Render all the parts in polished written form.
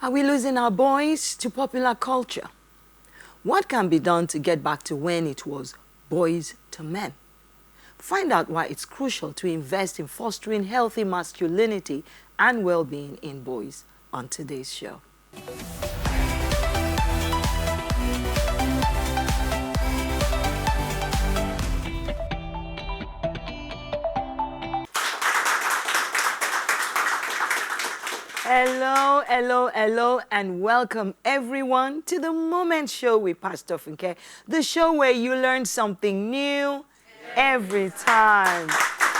Are we losing our boys to popular culture? What can be done to get back to when it was boys to men? Find out why it's crucial to invest in fostering healthy masculinity and well-being in boys on today's show. Hello, hello, hello, and welcome everyone to the Moment Show with Pastor Funke, the show where you learn something new every time.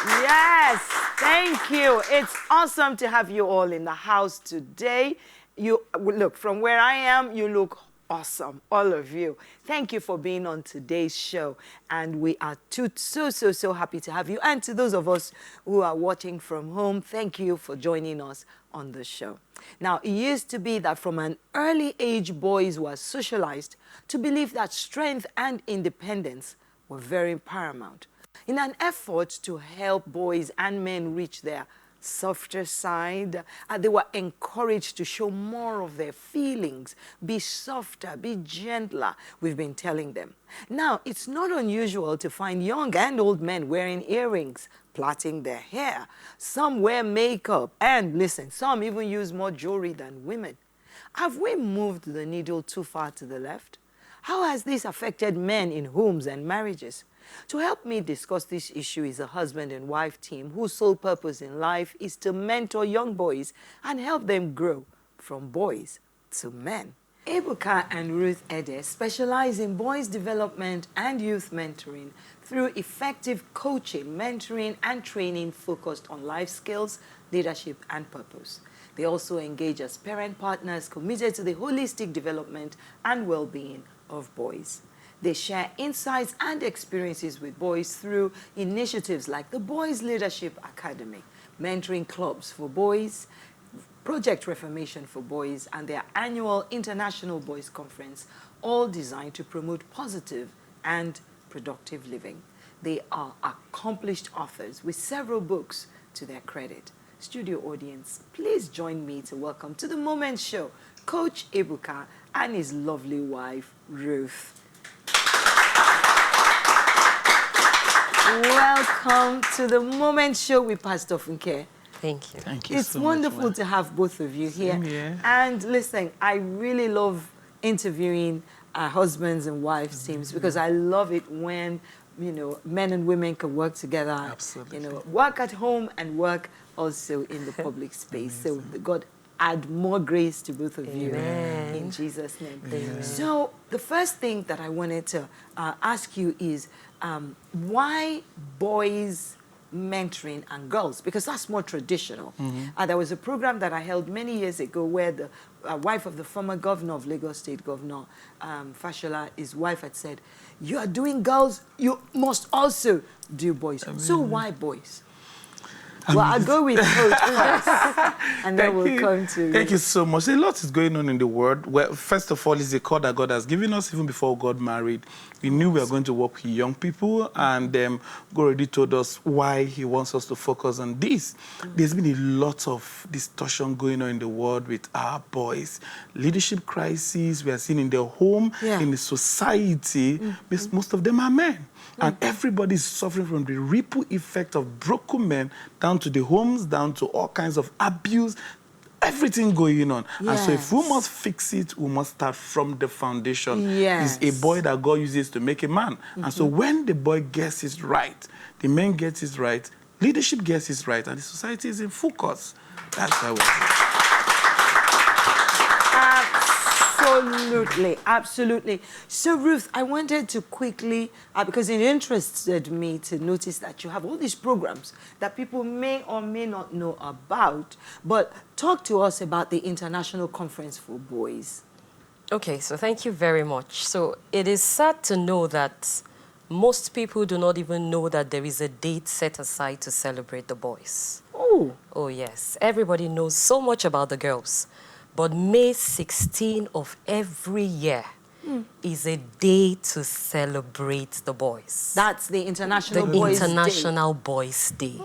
Yes, thank you. It's awesome to have you all in the house today. You look, from where I am, you look awesome, all of you. Thank you for being on today's show, and we are so happy to have you. And to those of us who are watching from home, thank you for joining us on the show. Now, it used to be that from an early age, boys were socialized to believe that strength and independence were very paramount. In an effort to help boys and men reach their softer side, they were encouraged to show more of their feelings, be softer, be gentler, we've been telling them. Now, it's not unusual to find young and old men wearing earrings, plaiting their hair. Some wear makeup, and listen, some even use more jewelry than women. Have we moved the needle too far to the left? How has this affected men in homes and marriages? To help me discuss this issue is a husband and wife team whose sole purpose in life is to mentor young boys and help them grow from boys to men. Ebuka and Ruth Ede specialize in boys' development and youth mentoring through effective coaching, mentoring, and training focused on life skills, leadership, and purpose. They also engage as parent partners committed to the holistic development and well-being of boys. They share insights and experiences with boys through initiatives like the Boys Leadership Academy, mentoring clubs for boys, Project Reformation for boys, and their annual International Boys Conference, all designed to promote positive and productive living. They are accomplished authors with several books to their credit. Studio audience, please join me to welcome to the Moment Show Coach Ebuka and his lovely wife, Ruth. Welcome to the Moment Show with Pastor Funke. Thank you. Thank you It's so wonderful much, to have both of you here. Same here. And listen, I really love interviewing husbands and wives teams because I love it when, you know, men and women can work together. Absolutely. You know, work at home and work also in the public space. So God add more grace to both of you in Jesus' name. Amen. So the first thing that I wanted to ask you is why boys mentoring and girls? Because that's more traditional. There was a program that I held many years ago where the wife of the former governor of Lagos State, Governor Fashola, his wife had said, "You are doing girls, you must also do boys." So why boys? Well, I'll go with Coach first, and then we'll come to... Thank you so much. A lot is going on in the world. Well, first of all, it's a call that God has given us even before God married. We knew we were going to work with young people, and God already told us why He wants us to focus on this. There's been a lot of distortion going on in the world with our boys. Leadership crises we are seeing in the home, in the society, because most of them are men. And everybody is suffering from the ripple effect of broken men down to the homes, down to all kinds of abuse, everything going on. And so if we must fix it, we must start from the foundation. It's a boy that God uses to make a man. And so when the boy gets it right, the man gets it right, leadership gets it right, and the society is in focus. That's how we do it. Absolutely, absolutely. So, Ruth, I wanted to quickly, because it interested me to notice that you have all these programs that people may or may not know about, but talk to us about the International Conference for Boys. Okay, so thank you very much. So it is sad to know that most people do not even know that there is a date set aside to celebrate the boys. Oh, yes. Everybody knows so much about the girls. But May 16 of every year is a day to celebrate the boys. That's the International Boys Day. International Boys Day.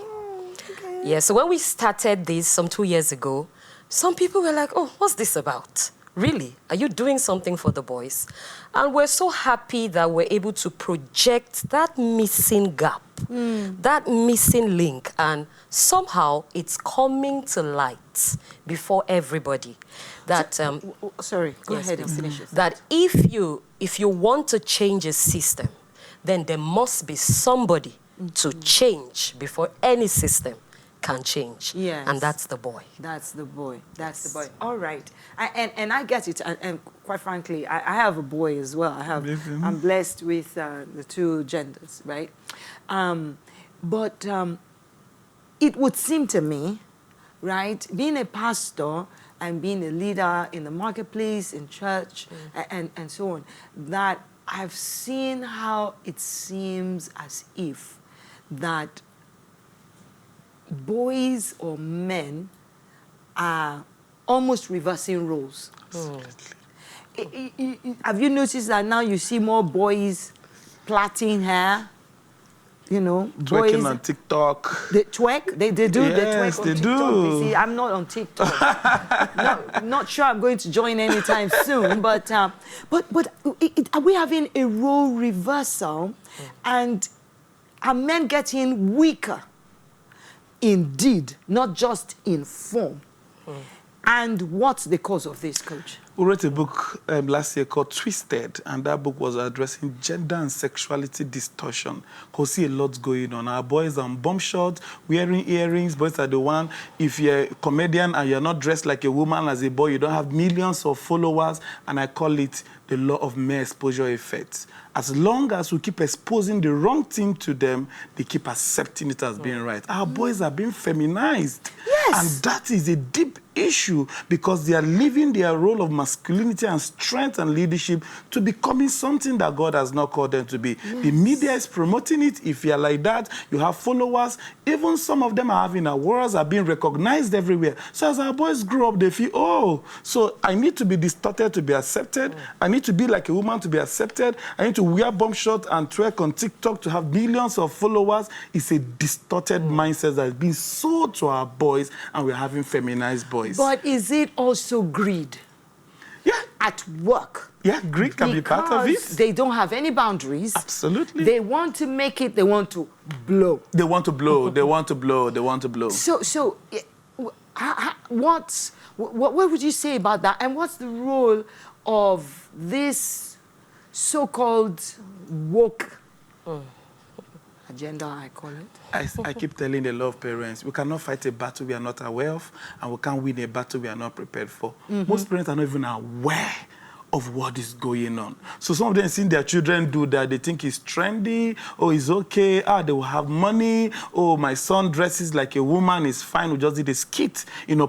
Yeah, so when we started this some 2 years ago, some people were like, oh, what's this about? Really? Are you doing something for the boys? And we're so happy that we're able to project that missing gap, that missing link, and somehow it's coming to light before everybody. That sorry, go yes, ahead and please. finish it. That if you want to change a system, then there must be somebody to change before any system can change. Yes. And that's the boy. That's the boy. That's the boy. All right. And I get it. And quite frankly, I have a boy as well. I'm blessed with the two genders, right? But it would seem to me, right, being a pastor and being a leader in the marketplace, in church, and so on, that I've seen how it seems as if that boys or men are almost reversing roles. Have you noticed that now you see more boys plaiting hair? You know, Twerking boys on TikTok. They twerk? They do? Yes, they twerk on they TikTok? do. You see, I'm not on TikTok. Not sure I'm going to join anytime soon, but are we having a role reversal? And are men getting weaker? Indeed, not just in form. And what's the cause of this, Coach? We wrote a book last year called Twisted, and that book was addressing gender and sexuality distortion. Because see a lot going on. Our boys are on bum shorts, wearing earrings. Boys are the one, if you're a comedian and you're not dressed like a woman as a boy, you don't have millions of followers, and I call it the law of mere exposure effect. As long as we keep exposing the wrong thing to them, they keep accepting it as being right. Our boys are being feminized. Yes. And that is a deep issue because they are leaving their role of masculinity and strength and leadership to becoming something that God has not called them to be. Yes. The media is promoting it. If you're like that, you have followers. Even some of them are having awards, are being recognized everywhere. So as our boys grow up, they feel, oh, so I need to be distorted to be accepted. I need to be like a woman to be accepted. I need to wear bum shorts and twerk on TikTok to have millions of followers. It's a distorted mindset that is being sold to our boys, and we're having feminized boys. But is it also greed? Yeah. At work? Yeah, greed can be part of it. Because they don't have any boundaries. Absolutely. They want to make it, they want to blow. They want to blow, they want to blow, they want to blow. So what would you say about that? And what's the role of this so-called woke agenda, I call it? I keep telling a lot of parents, we cannot fight a battle we are not aware of, and we can't win a battle we are not prepared for. Most parents are not even aware of what is going on. So some of them seeing their children do that, they think it's trendy, oh, it's okay, they will have money, oh, my son dresses like a woman, it's fine, we just did a skit,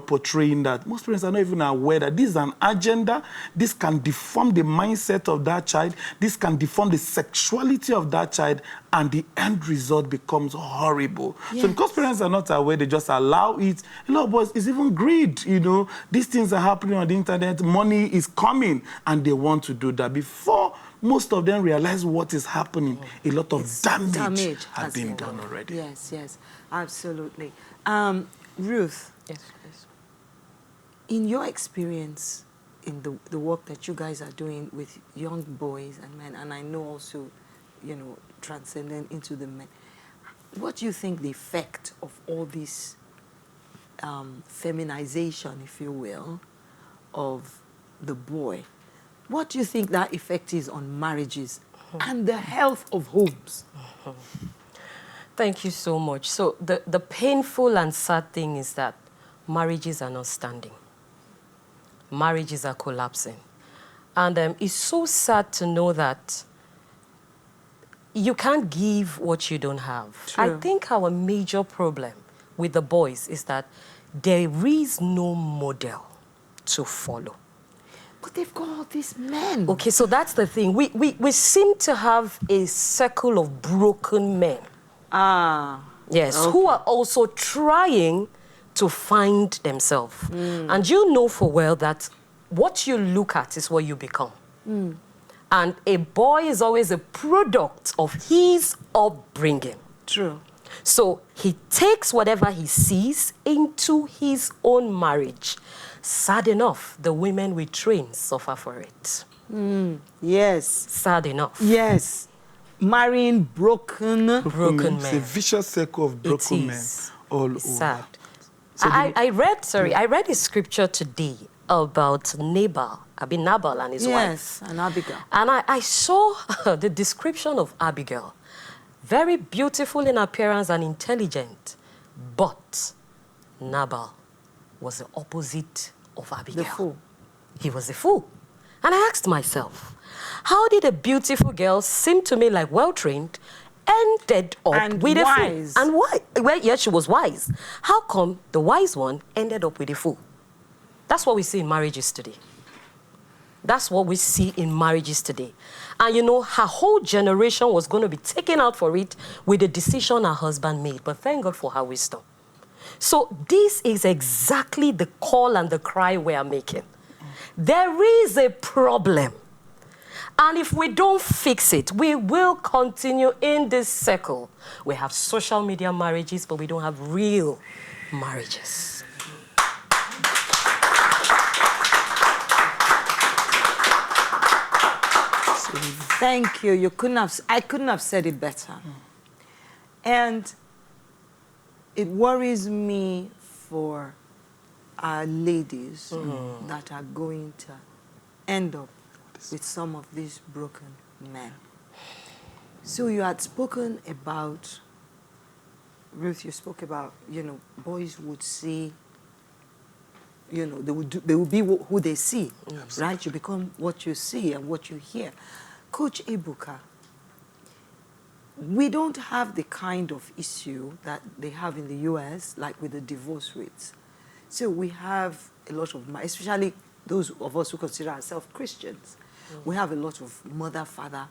portraying that. Most parents are not even aware that this is an agenda, this can deform the mindset of that child, this can deform the sexuality of that child, and the end result becomes horrible. Yes. So because parents are not aware, they just allow it. A lot of boys, it's even greed, These things are happening on the internet, money is coming, and they want to do that. Before most of them realize what is happening, a lot of damage has been done already. Yes, absolutely. Ruth. Yes, please. In your experience, in the work that you guys are doing with young boys and men, and I know also, transcendent into the men, what do you think the effect of all this feminization, if you will, of the boy, what do you think that effect is on marriages and the health of homes? Thank you so much. So the painful and sad thing is that marriages are not standing. Marriages are collapsing. And it's so sad to know that you can't give what you don't have. True. I think our major problem with the boys is that there is no model to follow. But they've got all these men. Okay, so that's the thing. We seem to have a circle of broken men. Yes, okay. Who are also trying to find themselves. And you know for well that what you look at is what you become. And a boy is always a product of his upbringing. True. So he takes whatever he sees into his own marriage. Sad enough, the women we train suffer for it. Yes. Sad enough. Yes. Marrying broken men. It's a vicious circle of broken men all over. Sad. So I read a scripture today about Nabal and his wife. Yes, and Abigail. And I saw the description of Abigail. Very beautiful in appearance and intelligent. But Nabal was the opposite of Abigail. The fool. He was a fool. And I asked myself, how did a beautiful girl, seem to me like well-trained, ended up and with wise. a fool? And why? Well, yes, she was wise. How come the wise one ended up with a fool? That's what we see in marriages today. That's what we see in marriages today. And you know, her whole generation was going to be taken out for it with the decision her husband made. But thank God for her wisdom. So this is exactly the call and the cry we are making. There is a problem. And if we don't fix it, we will continue in this circle. We have social media marriages, but we don't have real marriages. Thank you. I couldn't have said it better. And it worries me for our ladies that are going to end up with some of these broken men. So you had spoken about, Ruth, you spoke about, boys would see, they will be who they see, right? You become what you see and what you hear. Coach Ebuka, we don't have the kind of issue that they have in the US, like with the divorce rates. So we have a lot of, especially those of us who consider ourselves Christians, we have a lot of mother, father,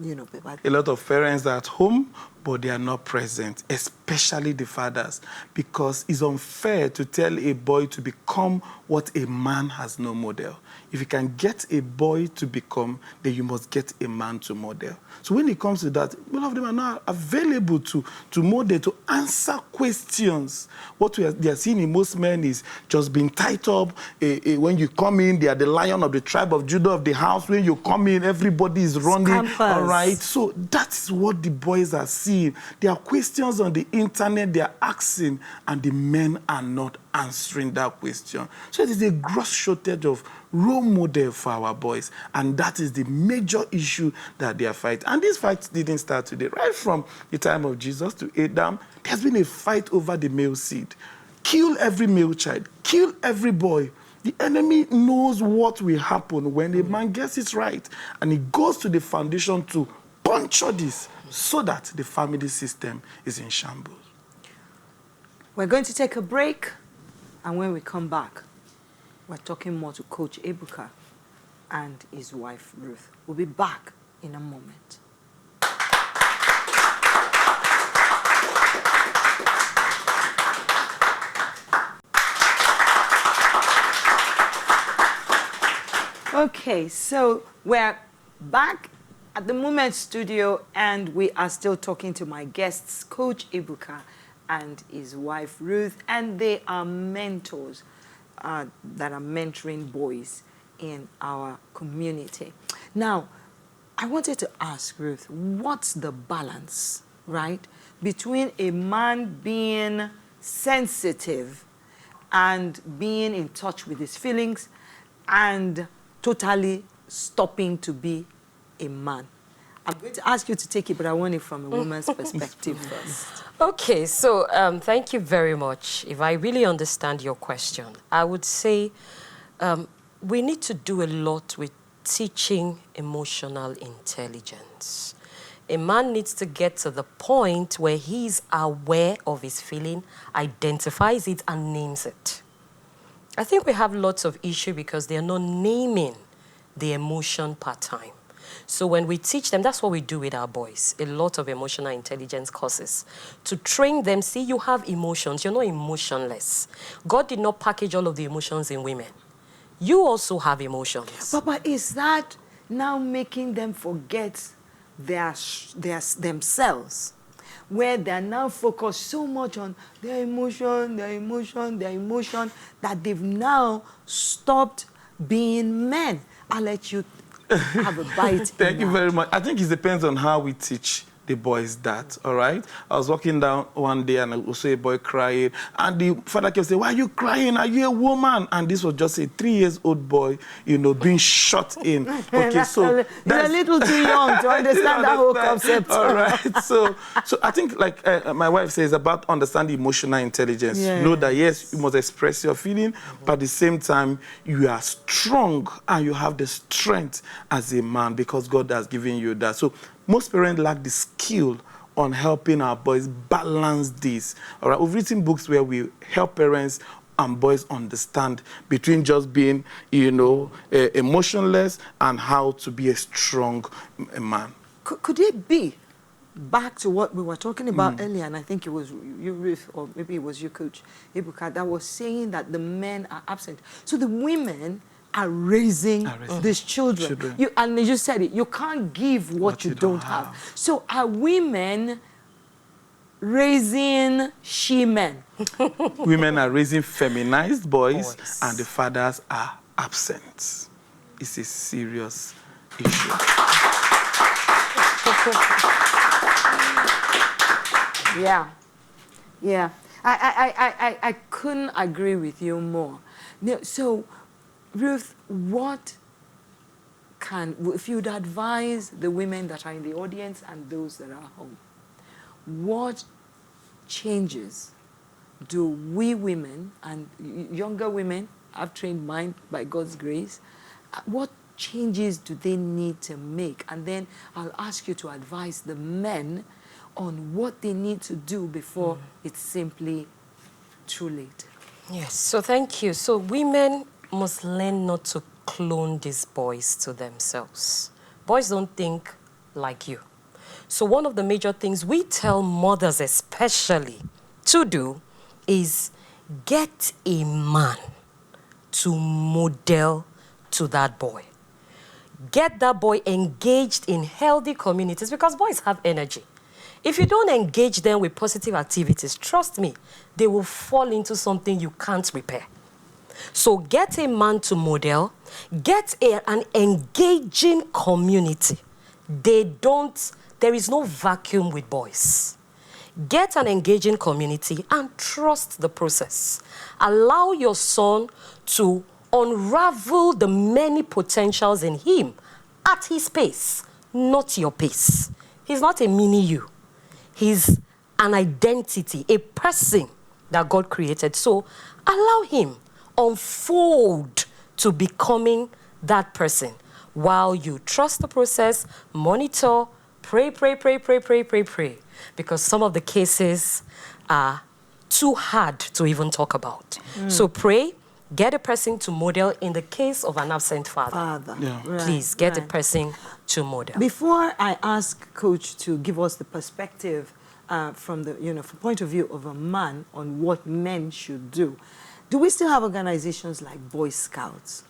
a lot of parents are at home, but they are not present, especially the fathers, because it's unfair to tell a boy to become what a man has no model. If you can get a boy to become, then you must get a man to model. So when it comes to that, all of them are not available to model, to answer questions. What they are seeing in most men is just being tied up. When you come in, they are the lion of the tribe of Judah of the house. When you come in, everybody is running. Scampers. All right. So that's what the boys are seeing. There are questions on the internet they are asking, and the men are not answering that question. So it is a gross shortage of role model for our boys, and that is the major issue that they are fighting. And this fight didn't start today. Right from the time of Jesus to Adam, there's been a fight over the male seed. Kill every male child, kill every boy. The enemy knows what will happen when a man gets it right, and he goes to the foundation to puncture this so that the family system is in shambles. We're going to take a break, and when we come back, we're talking more to Coach Ebuka and his wife, Ruth. We'll be back in a moment. Okay, so we're back at the Moment Studio, and we are still talking to my guests, Coach Ebuka and his wife, Ruth, and they are mentors that are mentoring boys in our community. Now, I wanted to ask Ruth, what's the balance, right, between a man being sensitive and being in touch with his feelings and totally stopping to be a man? I'm going to ask you to take it, but I want it from a woman's perspective first. Okay, so thank you very much. If I really understand your question, I would say we need to do a lot with teaching emotional intelligence. A man needs to get to the point where he's aware of his feeling, identifies it, and names it. I think we have lots of issue because they are not naming the emotion part time. So when we teach them, that's what we do with our boys, a lot of emotional intelligence courses, to train them, see, you have emotions, you're not emotionless. God did not package all of the emotions in women. You also have emotions. Papa, is that now making them forget themselves? where they're now focused so much on their emotion, that they've now stopped being men. I'll let you have a bite. Thank you very much. I think it depends on how we teach the boys that, all right? I was walking down one day and I saw a boy crying, and the father kept saying, "Why are you crying? Are you a woman?" And this was just a 3-year-old boy, you know, being shut in. Okay, so you're a little too young to understand that whole concept. All right, so I think, like my wife says, about understanding emotional intelligence. Yes. Know that, yes, you must express your feeling, but at the same time, you are strong and you have the strength as a man because God has given you that. So most parents lack the skill on helping our boys balance this. All right, we've written books where we help parents and boys understand between just being, you know, emotionless and how to be a strong man. Could it be, back to what we were talking about earlier, and I think it was you, Ruth, or maybe it was you, Coach Ibuka, that was saying that the men are absent. So the women are raising these children. And you said it, you can't give what you don't have. So are women raising she-men? Women are raising feminized boys, and the fathers are absent. It's a serious issue. Yeah. I couldn't agree with you more. So, Ruth, if you'd advise the women that are in the audience and those that are home, what changes do we women and younger women, I've trained mine by God's grace, what changes do they need to make? And then I'll ask you to advise the men on what they need to do before it's simply too late. Yes, so thank you. So women must learn not to clone these boys to themselves. Boys don't think like you. So one of the major things we tell mothers especially to do is get a man to model to that boy. Get that boy engaged in healthy communities because boys have energy. If you don't engage them with positive activities, trust me, they will fall into something you can't repair. So get a man to model, get an engaging community. There is no vacuum with boys. Get an engaging community and trust the process. Allow your son to unravel the many potentials in him at his pace, not your pace. He's not a mini you. He's an identity, a person that God created. So allow him unfold to becoming that person while you trust the process, monitor, pray. Because some of the cases are too hard to even talk about. So pray, get a person to model in the case of an absent father. Please get a person to model. Before I ask Coach to give us the perspective from the from point of view of a man on what men should do we still have organizations like Boy Scouts?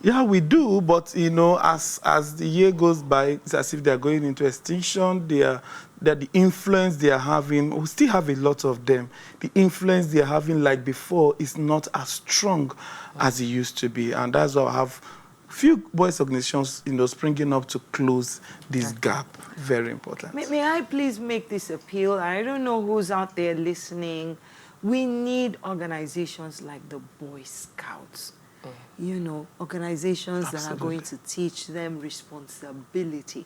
Yeah, we do, but as the year goes by, it's as if they're going into extinction. That the influence they are having, we still have a lot of them. The influence they are having, like before, is not as strong as it used to be, and that's why I have few boys organizations, springing up to close this gap. Very important. May I please make this appeal? I don't know who's out there listening. We need organizations like the Boy Scouts. Organizations that are going to teach them responsibility.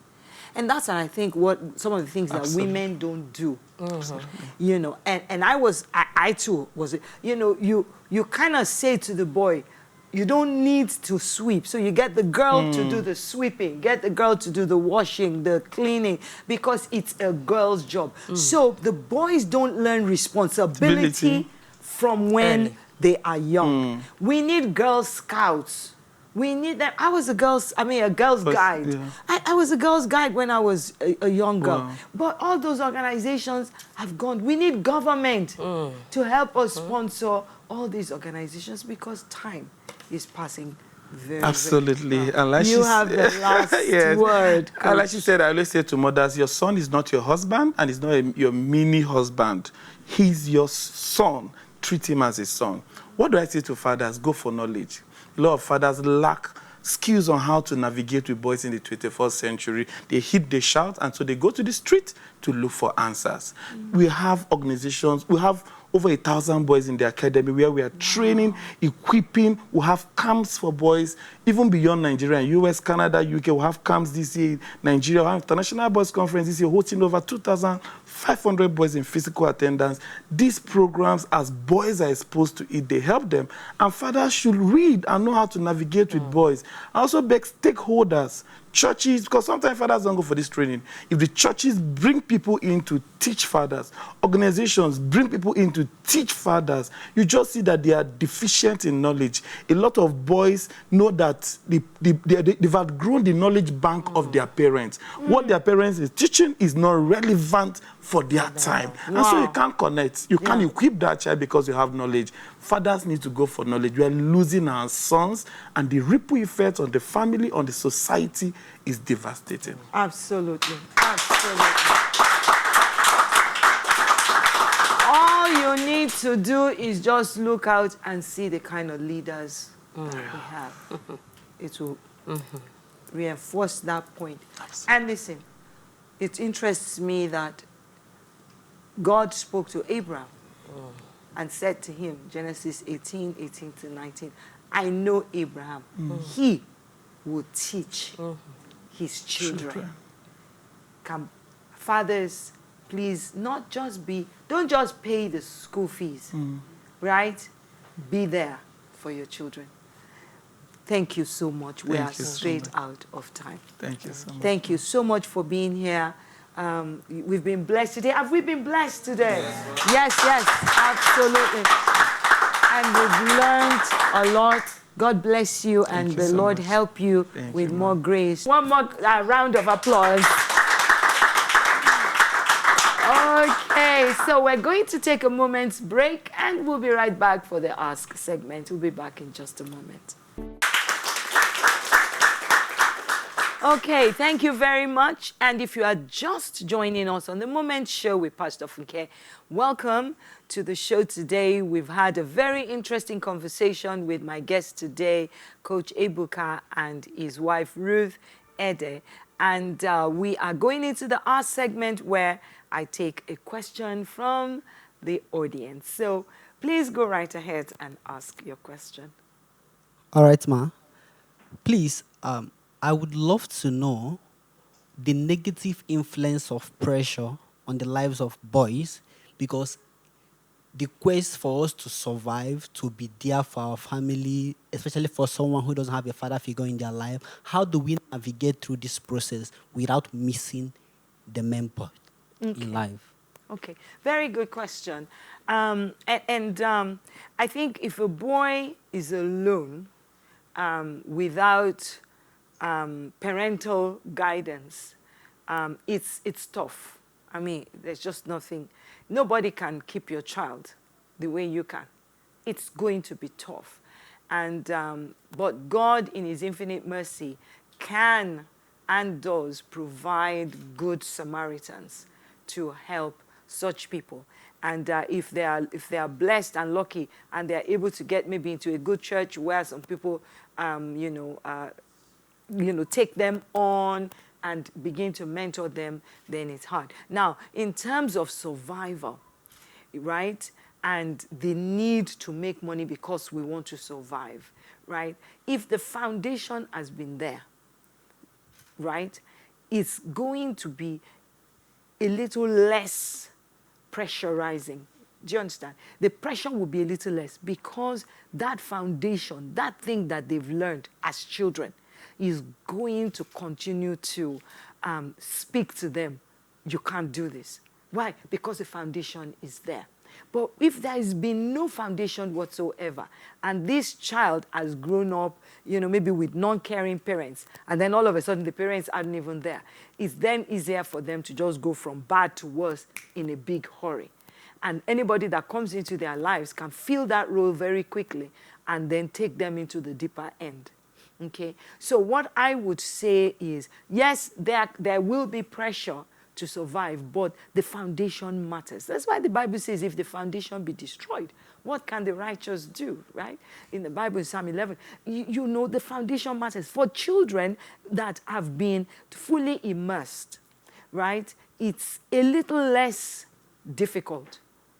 And that's, I think, what some of the things that women don't do. And I too was, you kind of say to the boy, you don't need to sweep. So you get the girl to do the sweeping, get the girl to do the washing, the cleaning, because it's a girl's job. So the boys don't learn responsibility from when they are young. We need Girl Scouts. We need them. I was a girl's guide. Yeah. I was a girl's guide when I was a young girl. Wow. But all those organizations have gone. We need government to help us sponsor all these organizations because time is passing Absolutely. Very, wow. You have the last word, Coach. And like she said, I always say to mothers, your son is not your husband and he's not your mini husband. He's your son. Treat him as a son. What do I say to fathers? Go for knowledge. A lot of fathers lack skills on how to navigate with boys in the 21st century. They hit, they shout, and so they go to the street to look for answers. We have organizations, we have over 1,000 boys in the academy where we are training, equipping. We have camps for boys, even beyond Nigeria, US, Canada, UK. We have camps this year in Nigeria. We have International Boys Conference this year, hosting over 2,500 boys in physical attendance. These programs, as boys are exposed to it, they help them. And fathers should read and know how to navigate with boys. I also beg stakeholders, churches, because sometimes fathers don't go for this training. If the churches bring people in to teach fathers, organizations bring people in to teach fathers, you just see that they are deficient in knowledge. A lot of boys know that they've outgrown the knowledge bank of their parents. What their parents is teaching is not relevant for their time. Wow. And so you can't connect. You can't equip that child because you have knowledge. Fathers need to go for knowledge. We are losing our sons, and the ripple effect on the family, on the society is devastating. Absolutely. Absolutely. All you need to do is just look out and see the kind of leaders that we have. It will reinforce that point. Absolutely. And listen, it interests me that God spoke to Abraham and said to him, Genesis 18 to 19, I know Abraham. He will teach his children. Can fathers, please, don't just pay the school fees, right? Be there for your children. Thank you so much. We are straight out of time. Thank you so much. Thank you so much for being here. We've been blessed today. Have we been blessed today? Yes, absolutely. And we've learned a lot. God bless you, and the Lord help you with more grace. One more round of applause. Okay, so we're going to take a moment's break, and we'll be right back for the Ask segment. We'll be back in just a moment. Okay, thank you very much. And if you are just joining us on the Moment Show with Pastor Funke, welcome to the show today. We've had a very interesting conversation with my guest today, Coach Ebuka, and his wife, Ruth Ede. And we are going into the Ask segment where I take a question from the audience. So please go right ahead and ask your question. All right, Ma. Please, I would love to know the negative influence of pressure on the lives of boys, because the quest for us to survive, to be there for our family, especially for someone who doesn't have a father figure in their life, how do we navigate through this process without missing the main point in life? Okay, very good question. I think if a boy is alone without parental guidance, it's tough. I mean, there's just nothing. Nobody can keep your child the way you can. It's going to be tough. And but God, in his infinite mercy, can and does provide good Samaritans to help such people. And if they are blessed and lucky, and they are able to get maybe into a good church where some people, take them on and begin to mentor them, then it's hard. Now, in terms of survival, right, and the need to make money because we want to survive, right, if the foundation has been there, right, it's going to be a little less pressurizing. Do you understand? The pressure will be a little less because that foundation, that thing that they've learned as children, is going to continue to speak to them. You can't do this. Why? Because the foundation is there. But if there has been no foundation whatsoever, and this child has grown up, maybe with non-caring parents, and then all of a sudden the parents aren't even there, it's then easier for them to just go from bad to worse in a big hurry. And anybody that comes into their lives can fill that role very quickly and then take them into the deeper end. Okay, so what I would say is, yes, there will be pressure to survive, but the foundation matters. That's why the Bible says, if the foundation be destroyed, what can the righteous do, right? In the Bible, in Psalm 11, you know the foundation matters. For children that have been fully immersed, right, it's a little less difficult.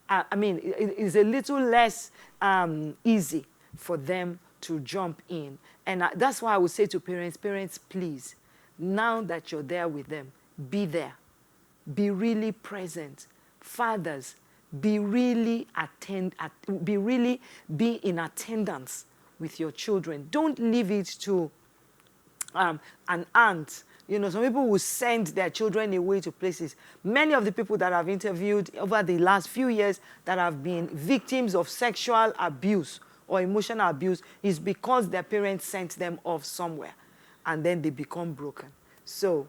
I mean, it is a little less easy for them to jump in. And that's why I would say to parents, please, now that you're there with them, be there. Be really present. Fathers, be really be in attendance with your children. Don't leave it to an aunt. You know, some people will send their children away to places. Many of the people that I've interviewed over the last few years that have been victims of sexual abuse or emotional abuse is because their parents sent them off somewhere and then they become broken. So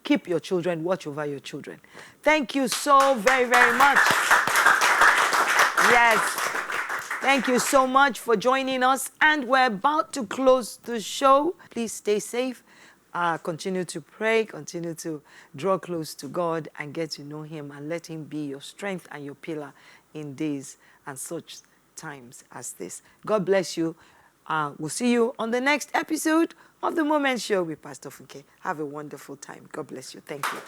keep your children, watch over your children. Thank you so very, very much. Yes. Thank you so much for joining us. And we're about to close the show. Please stay safe. Continue to pray, continue to draw close to God and get to know him and let him be your strength and your pillar in days and such times as this. God bless you. We'll see you on the next episode of The Moment Show with Pastor Funke. Have a wonderful time. God bless you. Thank you.